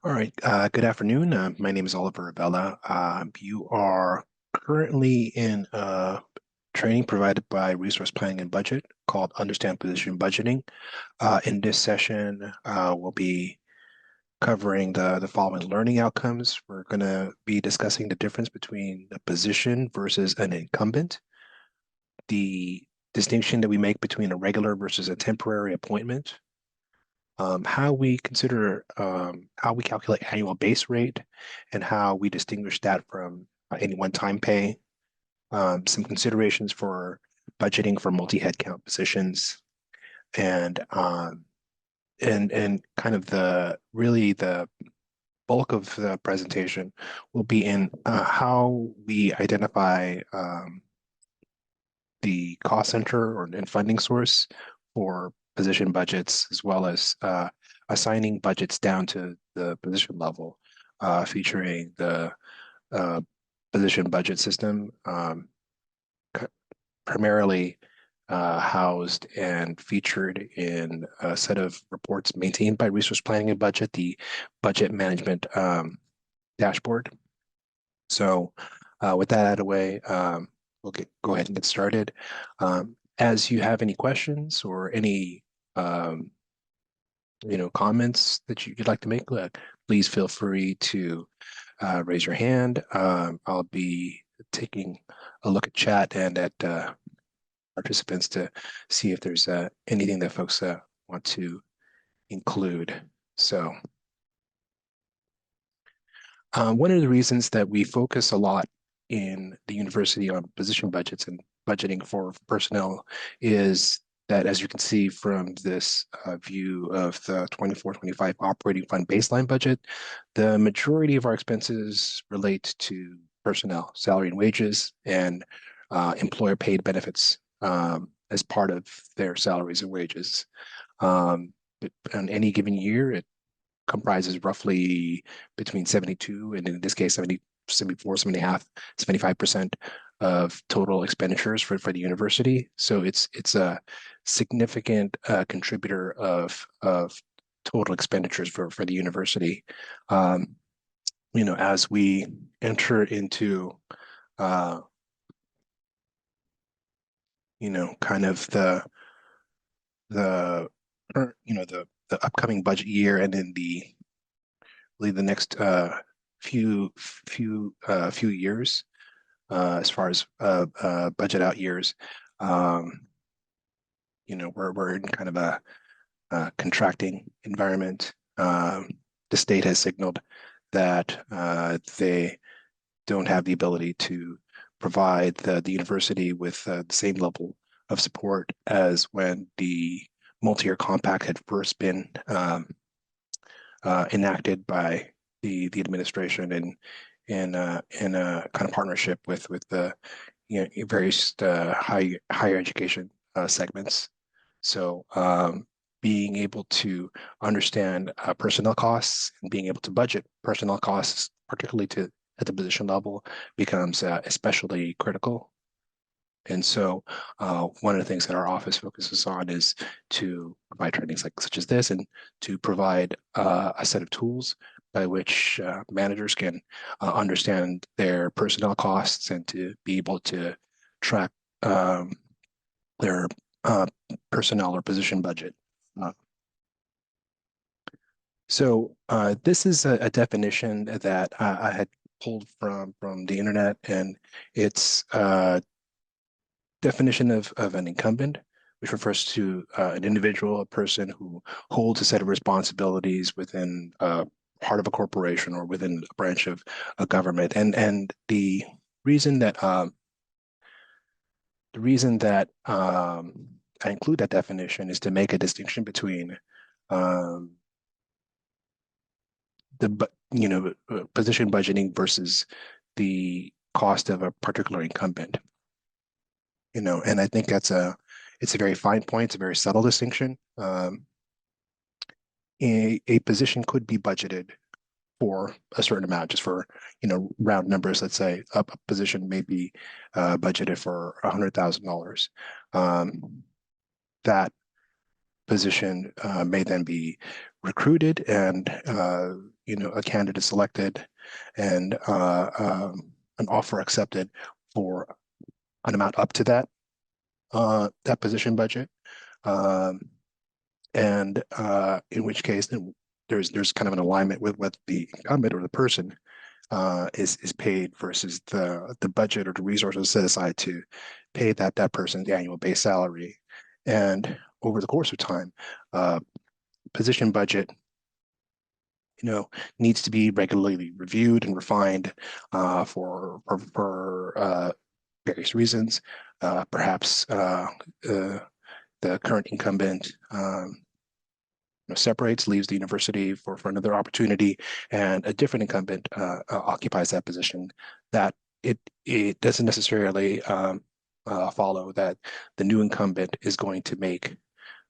All right. Good afternoon. My name is Oliver Abella. You are currently in training provided by Resource Planning and Budget called Understand Position Budgeting. In this session, we'll be covering the following learning outcomes. We're going to be discussing the difference between a position versus an incumbent, the distinction that we make between a regular versus a temporary appointment, how we consider how we calculate annual base rate and how we distinguish that from any one-time pay, some considerations for budgeting for multi-headcount positions, and and kind of the bulk of the presentation will be in how we identify the cost center or and funding source for position budgets, as well as assigning budgets down to the position level, featuring the uh, position budget system, primarily housed and featured in a set of reports maintained by Resource Planning and Budget, the budget management dashboard. So with that out of the way, we'll go ahead and get started. As you have any questions or any comments that you'd like to make, please feel free to raise your hand. I'll be taking a look at chat and at participants to see if there's anything that folks want to include. So one of the reasons that we focus a lot in the university on position budgets and budgeting for personnel is that, as you can see from this view of the 24-25 operating fund baseline budget, the majority of our expenses relate to personnel, salary and wages, and employer paid benefits as part of their salaries and wages. On any given year, it comprises roughly between 72 and in this case 74, 75% of total expenditures for the university. So it's a significant contributor of total expenditures for the university. As we enter into kind of the the upcoming budget year and in the next few years as far as budget out years. We're in kind of a contracting environment. The state has signaled that they don't have the ability to provide the university with the same level of support as when the multi-year compact had first been enacted by the administration in a kind of partnership with the various higher education segments. So being able to understand personnel costs and being able to budget personnel costs, particularly at the position level, becomes especially critical. And so one of the things that our office focuses on is to provide trainings such as this and to provide a set of tools by which managers can understand their personnel costs and to be able to track their personnel or position budget. So this is a definition that I had pulled from the internet, and it's definition of an incumbent, which refers to an individual, a person who holds a set of responsibilities within part of a corporation or within a branch of a government. And the reason that I include that definition is to make a distinction between position budgeting versus the cost of a particular incumbent. And I think it's a very fine point. It's a very subtle distinction. A position could be budgeted for a certain amount, just for round numbers. Let's say a position may be budgeted for $100,000. That position may then be recruited and a candidate selected and an offer accepted for an amount up to that position budget. Um, and in which case then there's kind of an alignment with what the incumbent or the person is paid versus the budget or the resources set aside to pay that person's annual base salary. And over the course of time, position budget needs to be regularly reviewed and refined for various reasons. Perhaps the current incumbent separates, leaves the university for another opportunity, and a different incumbent occupies that position. That it doesn't necessarily follow that the new incumbent is going to make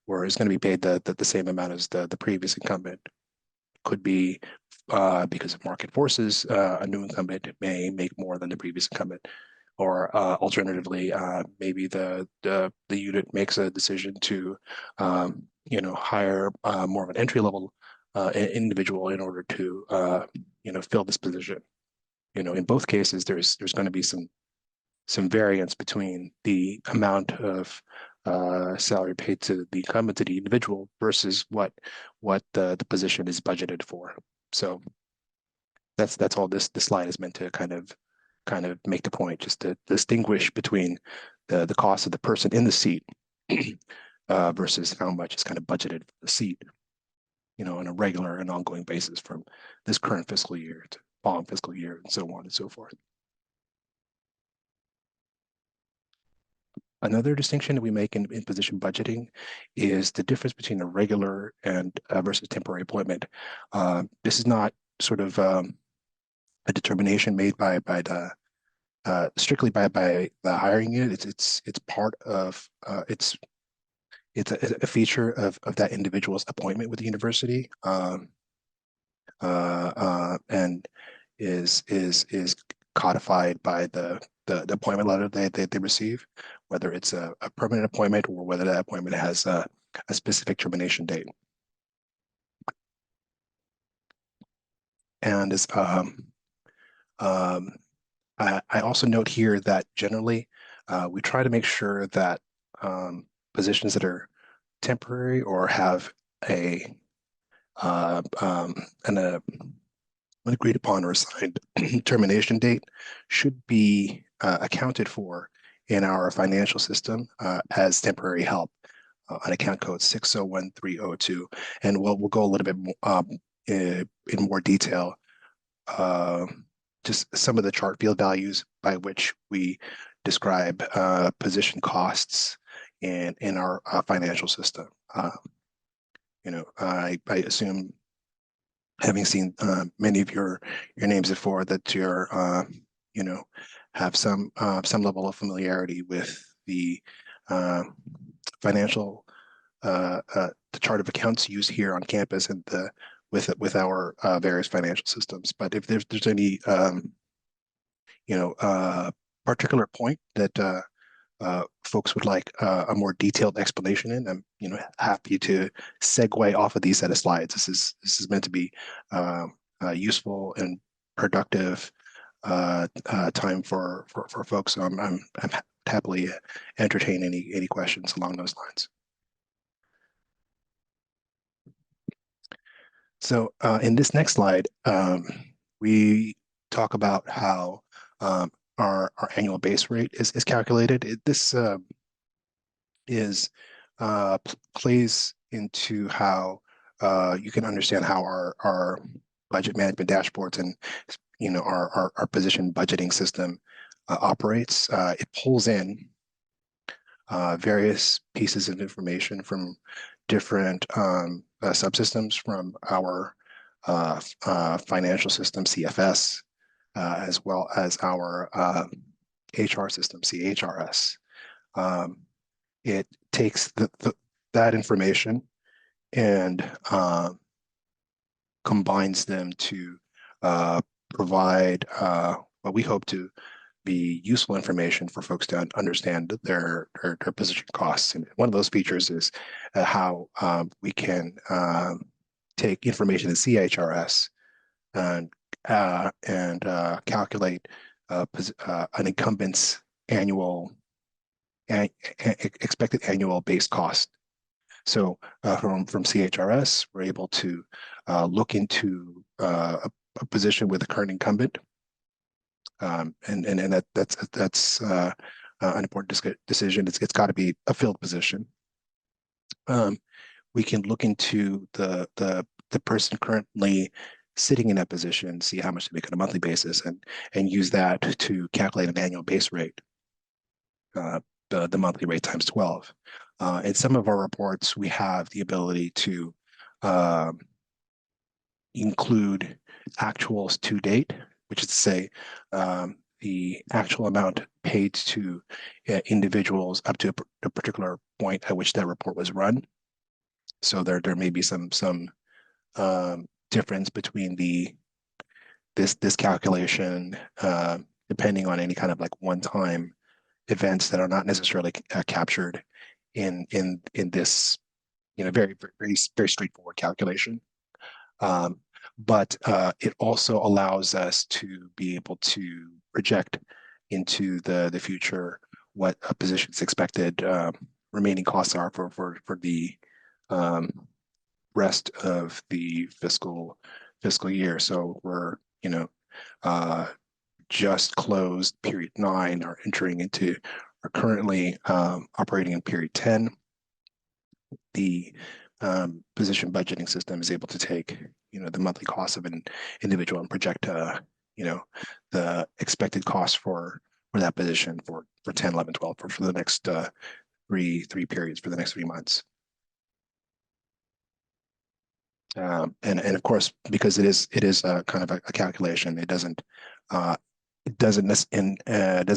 or is going to be paid the same amount as the previous incumbent. Could be because of market forces, a new incumbent may make more than the previous incumbent. Or alternatively, maybe the unit makes a decision to hire more of an entry level individual in order to fill this position. In both cases, there's going to be some variance between the amount of salary paid to the incumbent, to the individual, versus what the position is budgeted for. So that's all this slide is meant to kind of make the point, just to distinguish between the cost of the person in the seat versus how much is kind of budgeted for the seat, on a regular and ongoing basis from this current fiscal year to following fiscal year and so on and so forth. Another distinction that we make in position budgeting is the difference between a regular and versus temporary appointment. This is not sort of a determination made by the strictly by the hiring unit. It's part of it's a feature of that individual's appointment with the university, and is codified by the appointment letter they receive, whether it's a permanent appointment or whether that appointment has a specific termination date. And as I also note here that generally we try to make sure that positions that are temporary or have an agreed upon or assigned termination date should be accounted for in our financial system as temporary help on account code 601302. And we'll go a little bit more, in more detail, just some of the chart field values by which we describe position costs in our financial system. I assume, having seen many of your names before, that you're have some level of familiarity with the financial the chart of accounts used here on campus and with our various financial systems. But if there's any particular point that folks would like a more detailed explanation in, I'm happy to segue off of these set of slides. This is meant to be useful and productive time for folks. So I'm happily entertain any questions along those lines. So in this next slide, we talk about how our annual base rate is calculated. This plays into how you can understand how our budget management dashboards and our position budgeting system operates. It pulls in various pieces of information from different subsystems from our financial system, CFS, as well as our HR system, CHRS. It takes that information and combines them to provide what we hope to be useful information for folks to understand their position costs. And one of those features is how we can take information in CHRS and calculate an incumbent's annual expected annual base cost. So from CHRS, we're able to look into a position with a current incumbent, and that's an important decision. It's got to be a filled position. We can look into the person currently sitting in that position, see how much they make on a monthly basis, and use that to calculate an annual base rate, the monthly rate times 12. In some of our reports, we have the ability to include actuals to date, which is to say the actual amount paid to individuals up to a particular point at which that report was run. So there may be some difference between this calculation depending on any kind of like one-time events that are not necessarily captured in this very straightforward calculation. But it also allows us to be able to project into the future what a position's expected remaining costs are for the rest of the fiscal year. So we're just closed period 9, are entering into, are currently operating in period 10. The position budgeting system is able to take the monthly cost of an individual and project the expected cost for that position for 10, 11, 12 for the next three periods, for the next 3 months. And of course, because it is kind of a calculation, it doesn't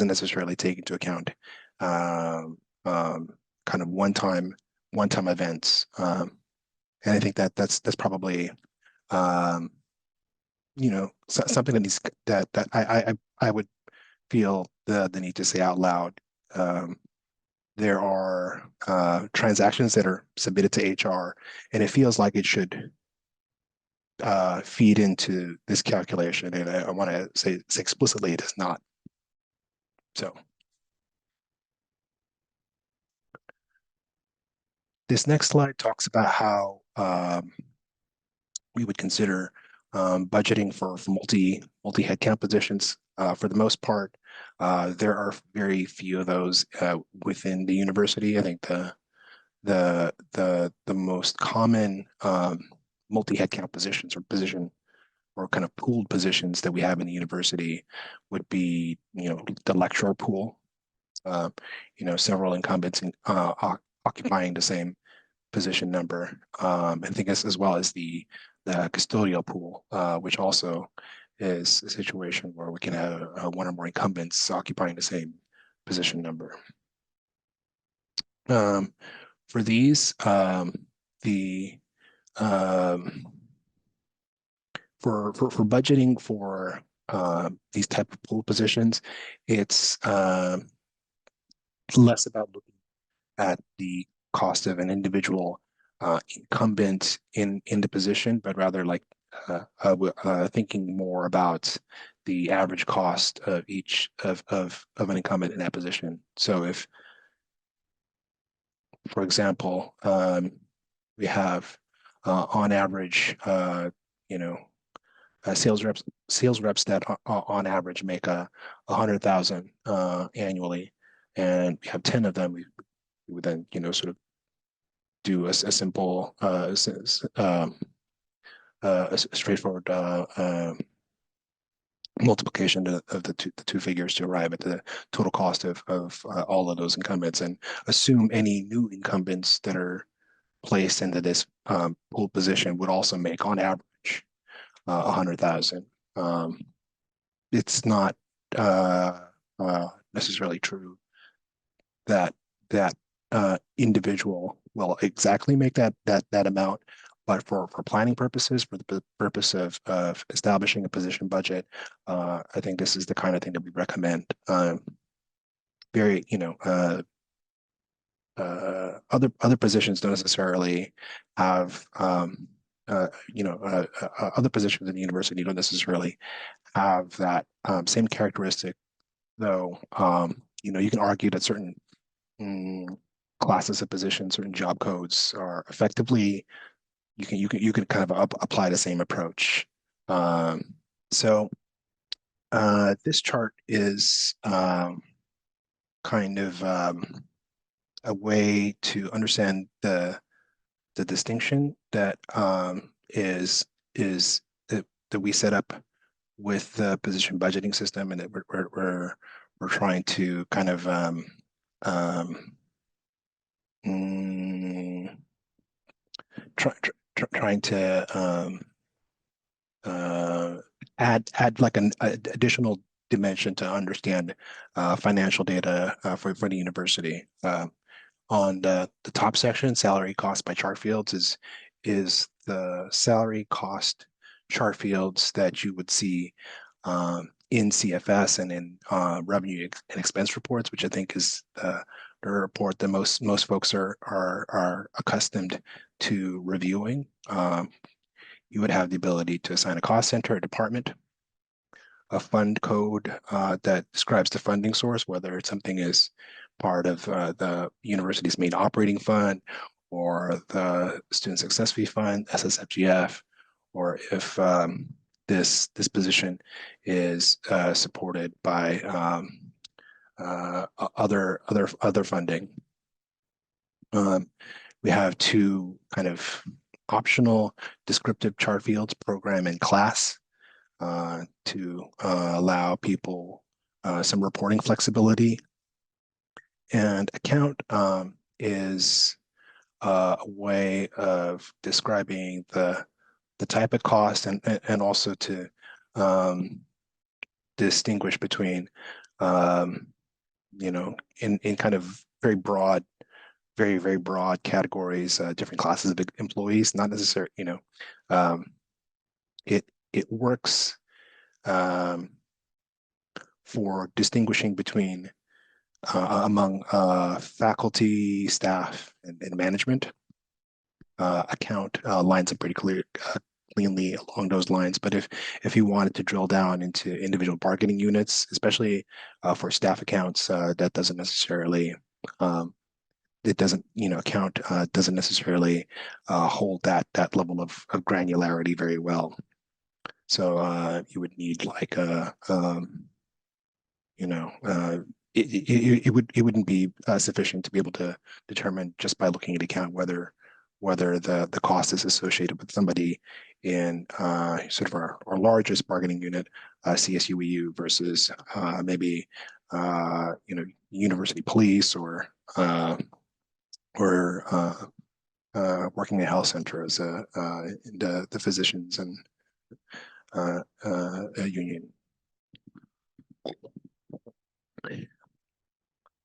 necessarily take into account kind of one-time events. And I think that's probably something that needs that I would feel the need to say out loud. There are transactions that are submitted to HR, and it feels like it should feed into this calculation, and I want to say explicitly it does not. So this next slide talks about how we would consider budgeting for multi headcount positions. For the most part, there are very few of those within the university. I think the most common multi headcount positions or kind of pooled positions that we have in the university would be the lecturer pool. Several incumbents occupying the same position number. I think as well as the custodial pool, which also is a situation where we can have one or more incumbents occupying the same position number. For these, for budgeting for these type of pool positions, it's less about looking at the cost of an individual incumbent in the position, but rather like thinking more about the average cost of each of an incumbent in that position. So if, for example, we have on average, sales reps that on average make 100,000 annually, and we have 10 of them, we would then sort of do a simple a straightforward multiplication of the two figures to arrive at the total cost of all of those incumbents, and assume any new incumbents that are placed into this pool position would also make on average 100,000. It's not necessarily true that individual will exactly make that amount, but for planning purposes, for the purpose of establishing a position budget, I think this is the kind of thing that we recommend. Very, other positions don't necessarily have, other positions in the university don't necessarily have that same characteristic, though. You can argue that certain mm, classes of positions, certain job codes are effectively you can kind of apply the same approach. So this chart is kind of a way to understand the distinction that is that we set up with the position budgeting system, and that we're trying to kind of um, mm, trying to uh, add like an additional dimension to understand financial data for the university. On the top section, salary cost by chart fields is the salary cost chart fields that you would see in CFS and in revenue and expense reports, which I think is the report that most folks are accustomed to reviewing. You would have the ability to assign a cost center, a department, a fund code that describes the funding source, whether something is part of the university's main operating fund or the Student Success Fee Fund, SSFGF, or if this position is supported by other funding. We have two kind of optional descriptive chart fields, program and class, to allow people some reporting flexibility. And account is a way of describing the type of cost and also to distinguish between in kind of very broad categories, different classes of employees, not necessarily, um, it works for distinguishing between among faculty, staff, and management. Account lines up pretty cleanly along those lines. But if you wanted to drill down into individual bargaining units, especially for staff accounts, that doesn't necessarily it doesn't account doesn't necessarily hold that level of granularity very well. So you would need like a you know, it wouldn't be sufficient to be able to determine just by looking at the account whether the cost is associated with somebody in sort of our largest bargaining unit, CSUEU, versus maybe university police or working at a health center as the physicians and union.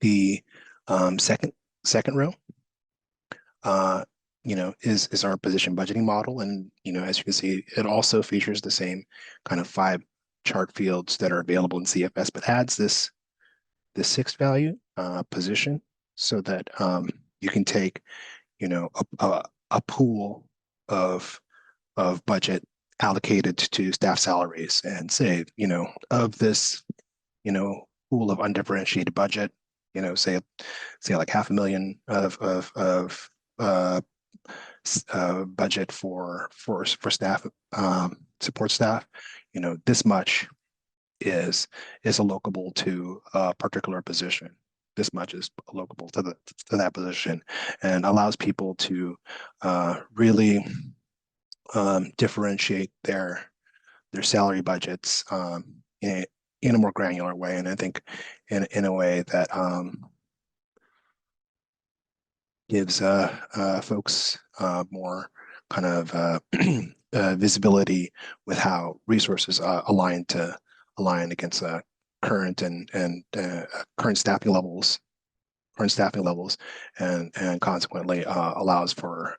The second row, is our position budgeting model, and as you can see, it also features the same kind of 5 chart fields that are available in CFS, but adds this sixth value, position, so that you can take a pool of budget allocated to staff salaries and say, of this pool of undifferentiated budget, say like $500,000 of budget for staff, support staff, this much is allocable to a particular position. This much is allocable to that position, and allows people to really differentiate their salary budgets in a more granular way, and I think in a way that gives folks more kind of visibility with how resources align against current and current staffing levels, and consequently allows for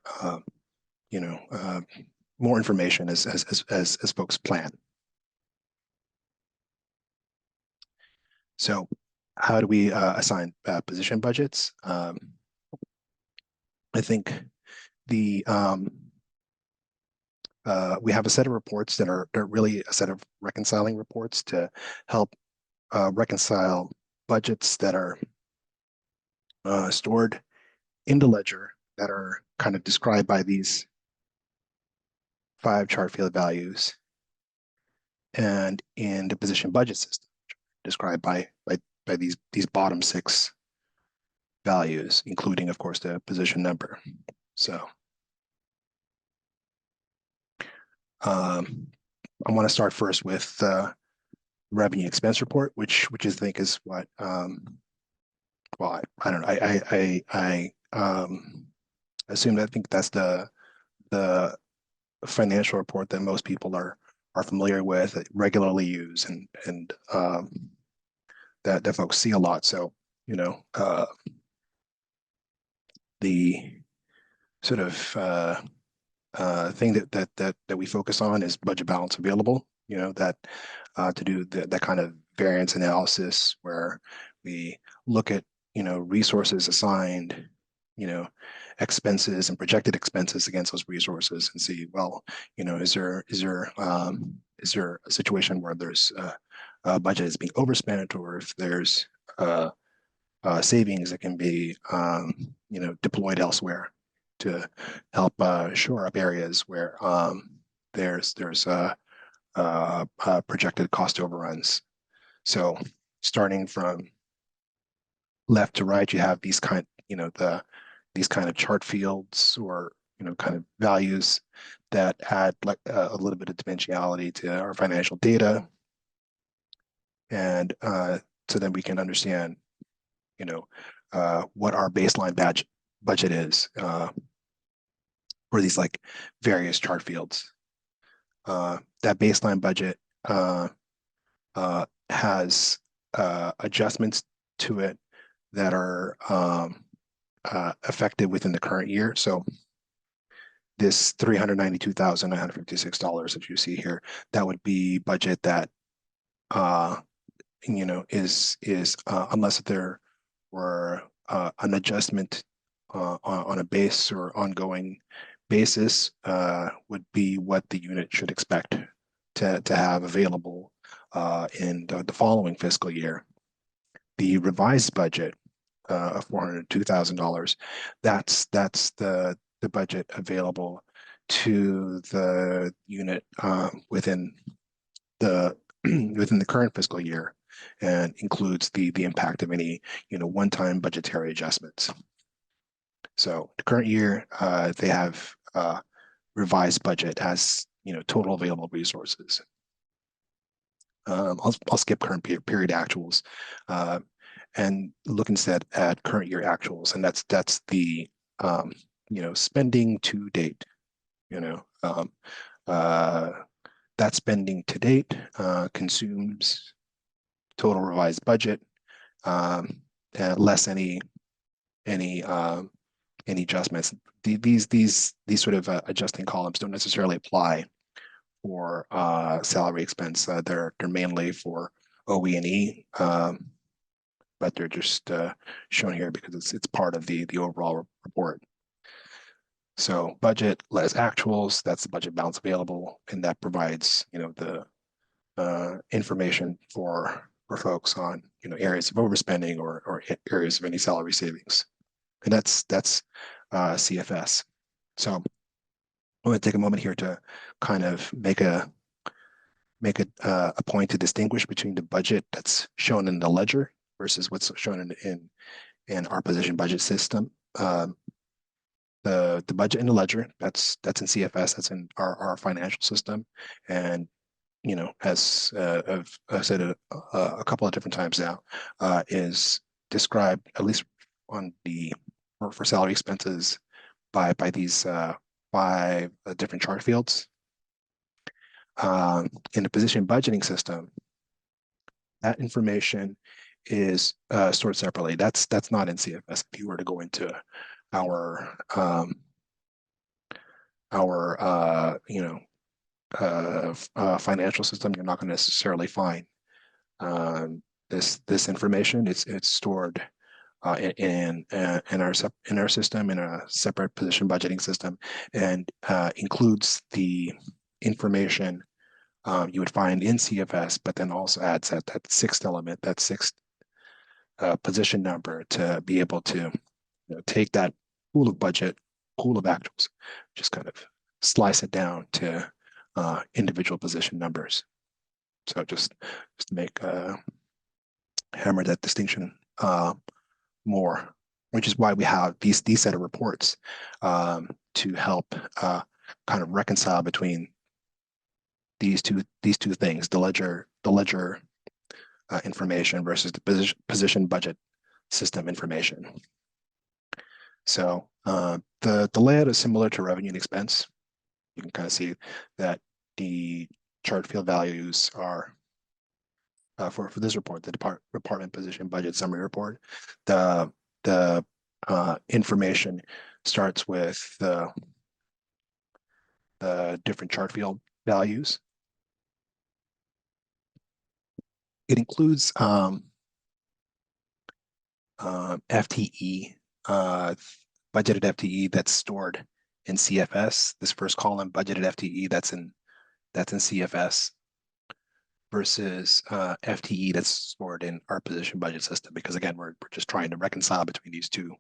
more information as folks plan. So how do we assign position budgets? I think the we have a set of reports that are really a set of reconciling reports to help reconcile budgets that are stored in the ledger that are kind of described by these 5 chart field values, and in the position budget system described by these bottom 6 values, including, of course, the position number. So I want to start first with the revenue expense report, which I think is what well, I don't know. I assume that I think that's the financial report that most people are familiar with, regularly use, and that folks see a lot. So the sort of thing that we focus on is budget balance available. That to do that kind of variance analysis where we look at resources assigned, expenses and projected expenses against those resources, and see, well, is there a situation where there's a budget is being overspent, or if there's savings that can be deployed elsewhere to help shore up areas where there's projected cost overruns. So starting from left to right, you have these kind of chart fields, or kind of values that add like a little bit of dimensionality to our financial data, and so then we can understand what our baseline budget is for these like various chart fields. That baseline budget has adjustments to it that are effective within the current year. So this $392,956 that you see here, that would be budget that is unless there were an adjustment on a base or ongoing basis, would be what the unit should expect to have available in the following fiscal year. The revised budget of $402,000, that's the budget available to the unit within the current fiscal year, and includes the impact of any one-time budgetary adjustments. So the current year, they have revised budget as total available resources. I'll skip current period actuals and look instead at current year actuals, and that's the spending to date. That spending to date consumes total revised budget, less any adjustments. These sort of adjusting columns don't necessarily apply for salary expense. They're mainly for OE&E, but they're just shown here because it's part of the overall report. So budget less actuals, that's the budget balance available, and that provides the information for folks on areas of overspending or areas of any salary savings, and that's CFS. So I'm going to take a moment here to kind of make a point to distinguish between the budget that's shown in the ledger versus what's shown in our position budget system. The budget in the ledger, that's in CFS, that's in our financial system, and as I've said a couple of different times now, is described, at least on for salary expenses, by these 5 different chart fields. In the position budgeting system, that information is stored separately. That's not in CFS. If you were to go into our our financial system, you're not going to necessarily find this information. It's stored in our system in a separate position budgeting system, and includes the information you would find in CFS, but then also adds that sixth element, that sixth position number, to be able to take that pool of budget, pool of actuals, just kind of slice it down to individual position numbers. So just to make hammer that distinction more, which is why we have these set of reports to help kind of reconcile between these two things: the ledger information versus the position budget system information. So the layout is similar to revenue and expense. You can kind of see that the chart field values are for this report, the department position budget summary report. The information starts with the different chart field values. It includes FTE, budgeted FTE that's stored in CFS. This first column, budgeted FTE that's in CFS, versus FTE that's stored in our position budget system. Because again, we're just trying to reconcile between these two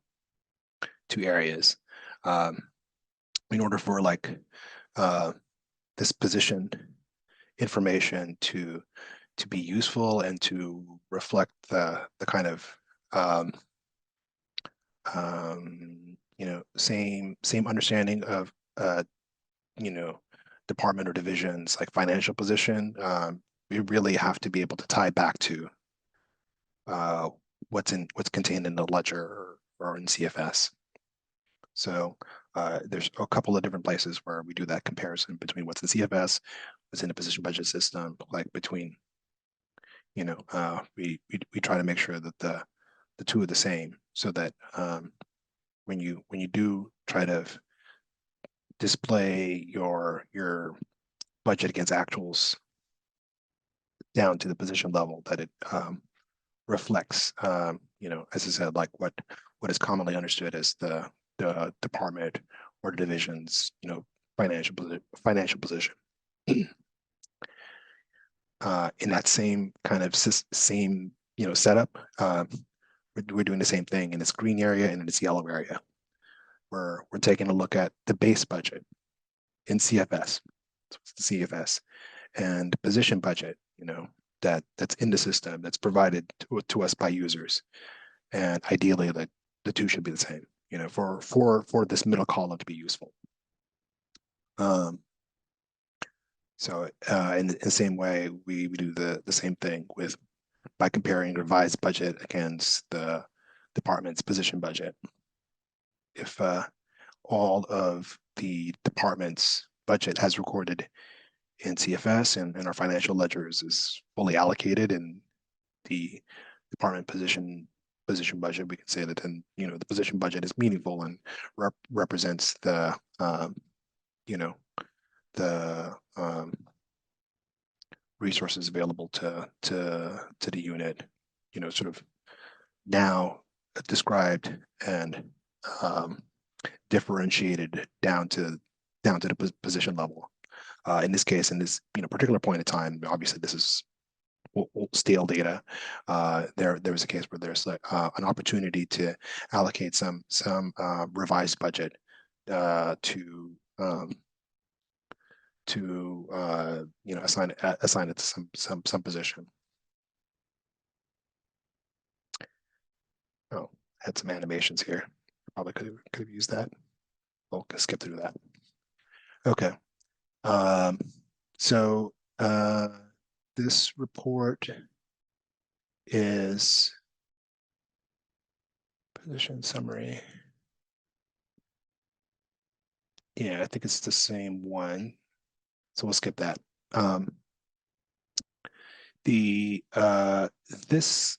areas. In order for this position information to be useful and to reflect the kind of same understanding of department or divisions like financial position, we really have to be able to tie back to what's contained in the ledger or in CFS. So there's a couple of different places where we do that comparison between what's in CFS, what's in the position budget system, like between, we try to make sure that the two are the same, so that when you do try to display your budget against actuals down to the position level, that it reflects, as I said, like what is commonly understood as the department or the division's, financial position. In that same kind of same setup, we're doing the same thing in this green area and in this yellow area. We're taking a look at the base budget in CFS, so it's the CFS, and position budget, that's in the system, that's provided to us by users, and ideally the two should be the same, for this middle column to be useful. So in the same way, we do the same thing by comparing revised budget against the department's position budget. If all of the department's budget as recorded in CFS and our financial ledgers is fully allocated in the department position budget, we can say that then the position budget is meaningful and represents the resources available to the unit, sort of now described and differentiated down to the position level. In this case, in this particular point in time, obviously this is stale data. There was a case where there's an opportunity to allocate some revised budget to assign it to some position. Oh, had some animations here. Probably could have used that. We'll skip through that. Okay. So this report is position summary. Yeah, I think it's the same one. So we'll skip that. This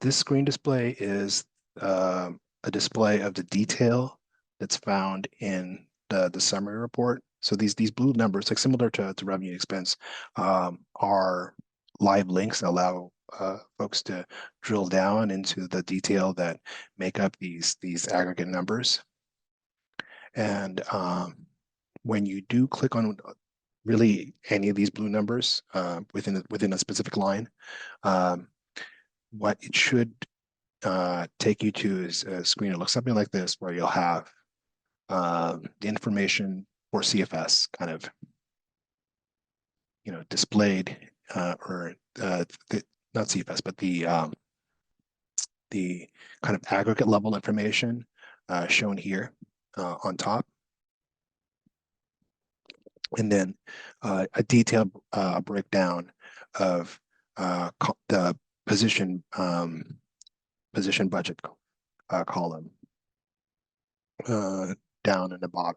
screen display is a display of the detail that's found in the summary report. So these blue numbers, like similar to revenue and expense, are live links that allow folks to drill down into the detail that make up these aggregate numbers. And when you do click on really any of these blue numbers within a specific line, what it should take you to is a screen that looks something like this, where you'll have the information for CFS kind of displayed, or not CFS, but the kind of aggregate level information shown here on top, and then a detailed breakdown of the position budget column down in the bottom.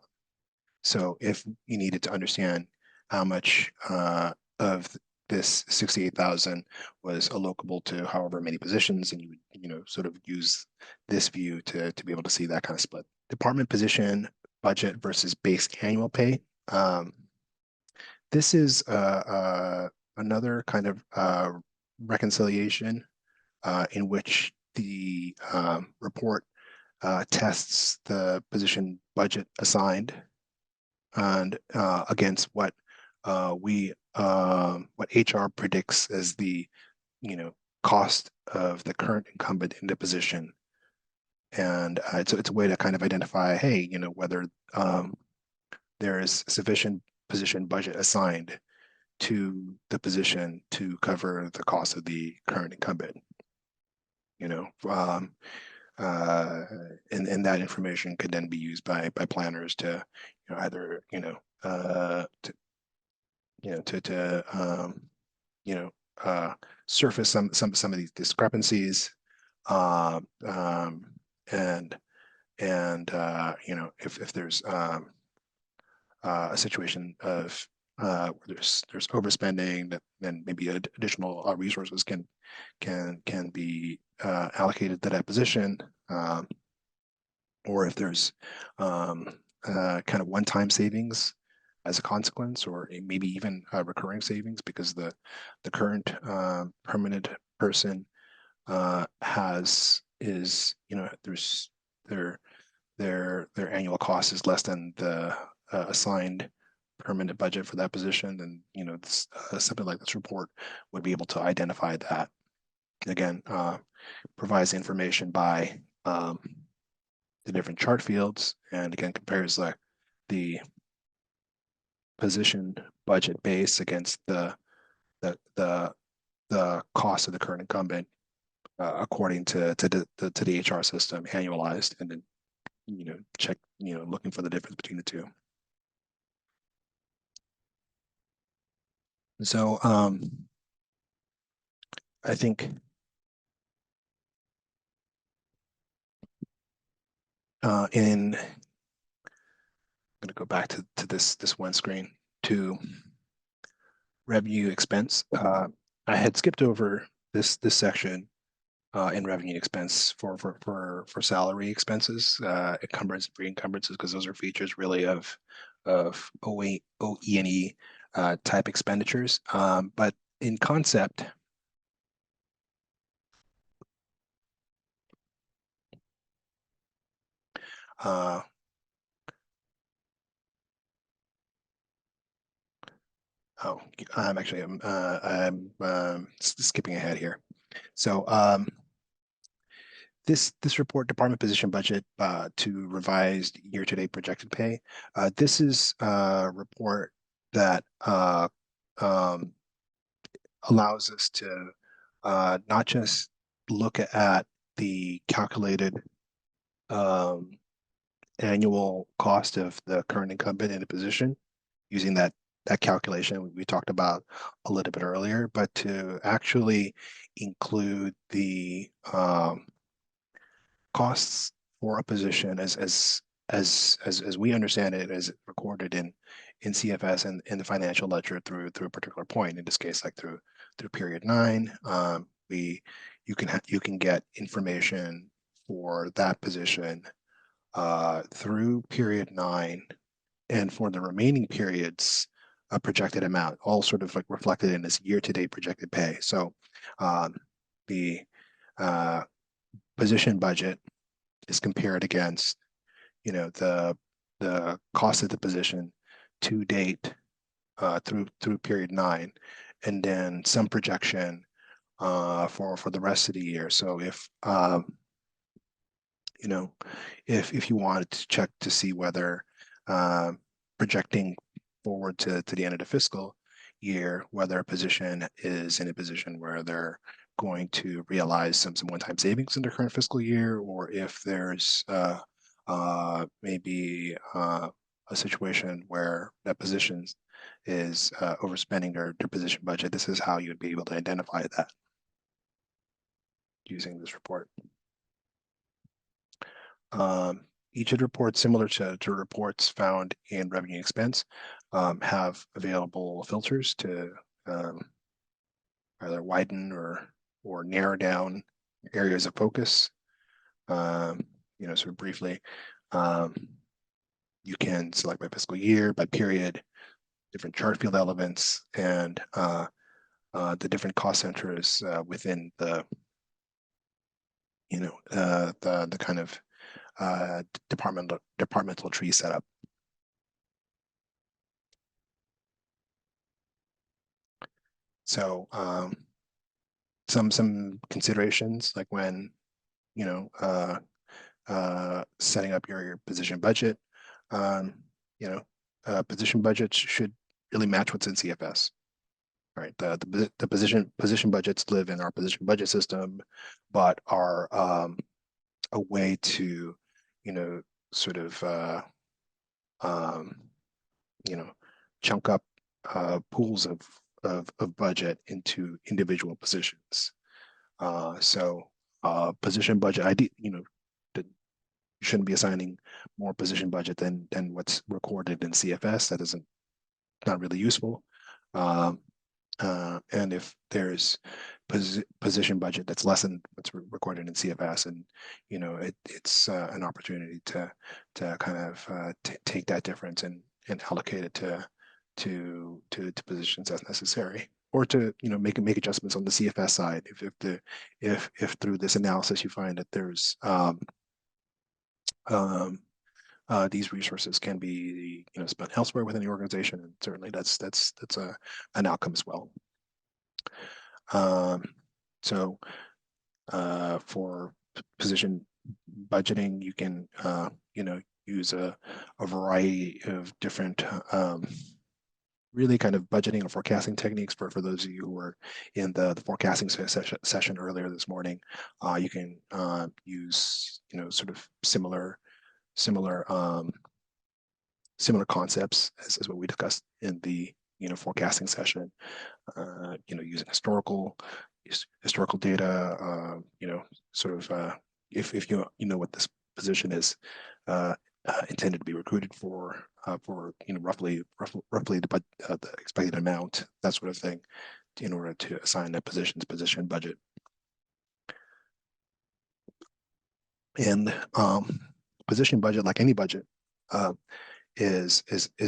So if you needed to understand how much of this 68,000 was allocable to however many positions, and you would sort of use this view to be able to see that kind of split. Department position budget versus base annual pay. This is another kind of reconciliation in which the report tests the position budget assigned and against what HR predicts as the cost of the current incumbent in the position. And it's a way to kind of identify, hey, whether there is sufficient position budget assigned to the position to cover the cost of the current incumbent. And that information could then be used by planners to either surface some of these discrepancies, and if there's a situation of where there's overspending, that then maybe additional resources can be allocated to that position, or if there's kind of one-time savings as a consequence, or maybe even recurring savings because the current permanent person there's their annual cost is less than the assigned permanent budget for that position, then something like this report would be able to identify that. Again, provides information by the different chart fields, and again compares the position budget base against the cost of the current incumbent according to the HR system annualized, and then check looking for the difference between the two. So I think I'm going to go back to this one screen to revenue expense. I had skipped over this section in revenue expense for salary expenses, encumbrance and pre-encumbrances, because those are features really of OE&E type expenditures. But in concept, I'm skipping ahead here. So this report, department position budget to revised year-to-date projected pay. This is a report that allows us to not just look at the calculated annual cost of the current incumbent in a position using that calculation we talked about a little bit earlier, but to actually include the costs for a position as we understand it, as recorded in CFS and in the financial ledger through a particular point. In this case, like through period 9, you can get information for that position through period 9 and for the remaining periods, a projected amount, all sort of like reflected in this year-to-date projected pay. So the position budget is compared against, the cost of the position to date through period 9, and then some projection for the rest of the year. So you know, if you wanted to check to see whether projecting forward to the end of the fiscal year, whether a position is in a position where they're going to realize some one-time savings in their current fiscal year, or if there's maybe a situation where that position is overspending their position budget. This is how you'd be able to identify that using this report. Each of the reports, similar to reports found in revenue and expense, have available filters to either widen or narrow down areas of focus. Sort of briefly, you can select by fiscal year, by period, different chart field elements, and the different cost centers within the the kind of departmental tree setup. So some considerations, like when setting up your position budget, position budgets should really match what's in CFS. All right, the position budgets live in our position budget system, but are a way to, sort of, chunk up pools of budget into individual positions. So position budget, you shouldn't be assigning more position budget than what's recorded in CFS. That isn't not really useful. And if there's position budget that's less than what's recorded in CFS, and it's an opportunity to kind of take that difference and allocate it to positions as necessary, or to make adjustments on the CFS side if through this analysis you find that there's these resources can be spent elsewhere within the organization, and certainly that's an outcome as well. So for position budgeting, you can use a variety of different really kind of budgeting and forecasting techniques. For those of you who were in the forecasting session earlier this morning, you can use sort of similar concepts as what we discussed in the forecasting session. Using historical data. Sort of if you know what this position is intended to be recruited for roughly the expected amount, that sort of thing, in order to assign that position budget. And position budget, like any budget, is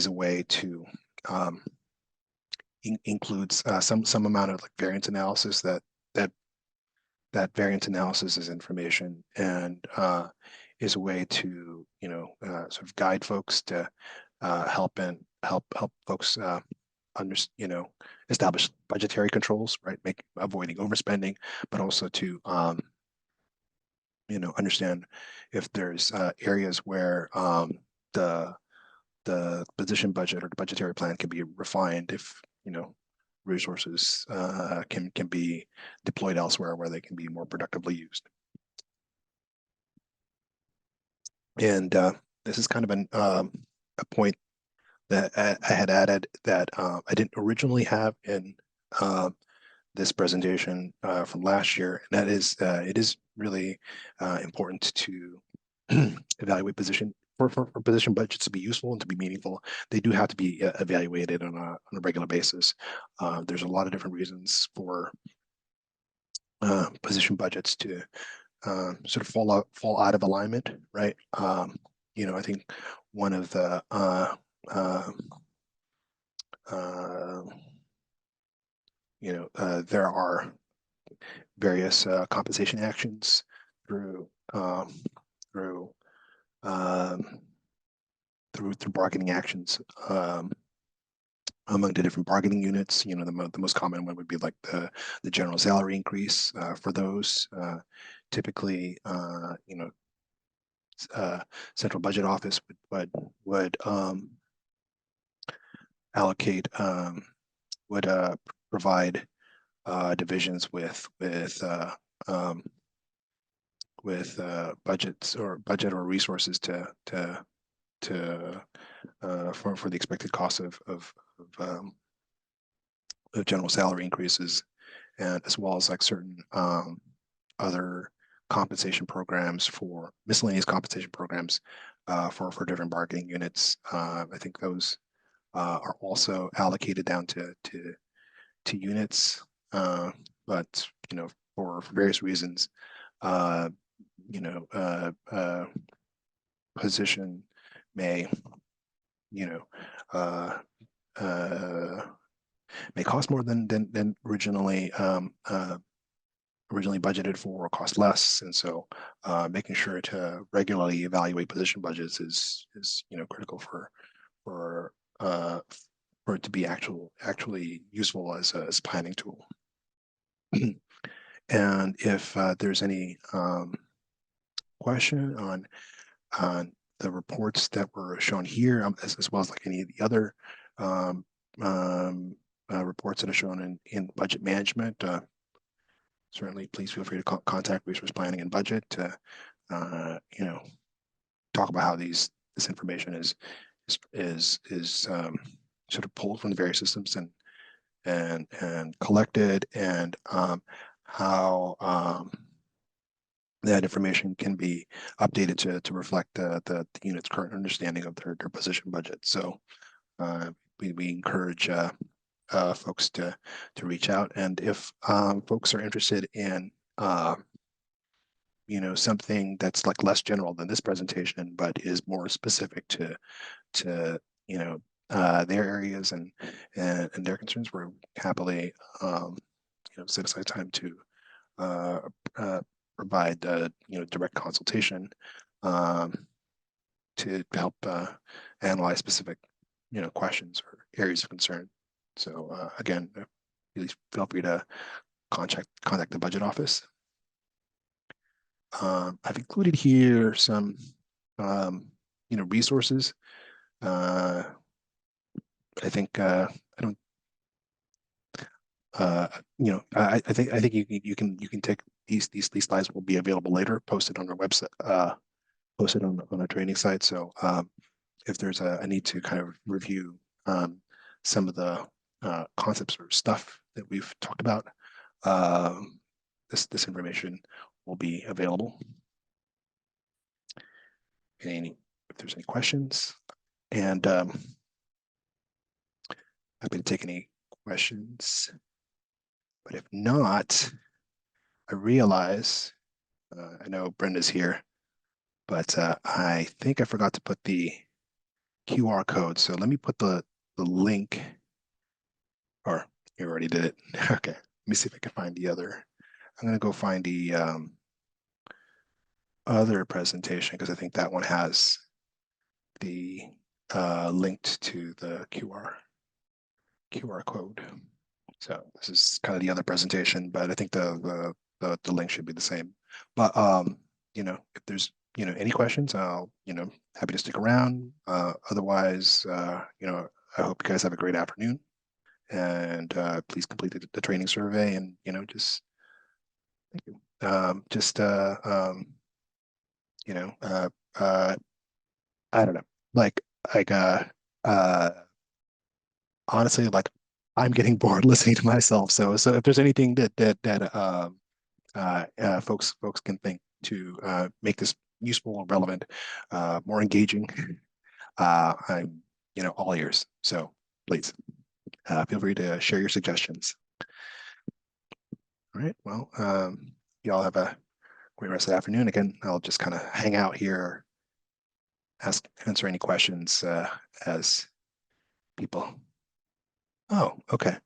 a way to includes some amount of like variance analysis. That variance analysis is information, and is a way to sort of guide folks to help folks establish budgetary controls, right? Avoiding overspending, but also to understand if there's areas where the position budget or the budgetary plan can be refined, if resources can be deployed elsewhere where they can be more productively used. And this is kind of a point that I had added that I didn't originally have in this presentation from last year, and that is it is really important to evaluate position for position budgets to be useful and to be meaningful. They do have to be evaluated on a regular basis. There's a lot of different reasons for position budgets to sort of fall out of alignment, right? I think one of the there are various compensation actions through through um, through bargaining actions among the different bargaining units. The most common one would be like the general salary increase for those. Typically, central budget office would allocate would provide divisions um, with budgets or budget or resources to for the expected cost of general salary increases, and as well as like certain other compensation programs for miscellaneous compensation programs for different bargaining units. I think those are also allocated down to units, but for various reasons, uh, you know, position may you know uh, uh, may cost more than originally budgeted for, or cost less, and so making sure to regularly evaluate position budgets is critical for uh, for it to be actually useful as a planning tool. And if there's any question on the reports that were shown here, as well as like any of the other um, um, reports that are shown in budget management, certainly please feel free to contact resource planning and budget to talk about how this information is sort of pulled from the various systems and collected, and how that information can be updated to reflect the unit's current understanding of their position budget. So we encourage folks to reach out, and if folks are interested in something that's like less general than this presentation, but is more specific to their areas and their concerns, we're happily set aside time to uh, uh, provide direct consultation um, to help analyze specific questions or areas of concern. So again, please feel free to contact the budget office. I've included here some resources. I think I don't I think you can take these slides will be available later, posted on our website, posted on our training site. So if there's a need to kind of review some of the concepts or stuff that we've talked about, this information will be available. If there's any questions, and happy to take any questions. But if not, I realize I know Brenda's here, but I think I forgot to put the QR code. So let me put the link, or you already did it. Okay, let me see if I can find the other. I'm going to go find the other presentation, because I think that one has the linked to the QR code. So this is kind of the other presentation, but I think the link should be the same. But if there's any questions, I'll happy to stick around. Otherwise, I hope you guys have a great afternoon, and please complete the training survey, and just thank you. I don't know, like honestly, like I'm getting bored listening to myself. So if there's anything that folks can think to make this useful, relevant, more engaging, I'm all ears. So please feel free to share your suggestions. All right. Well, y'all have a great rest of the afternoon. Again, I'll just kind of hang out here, answer any questions as people. Oh, okay.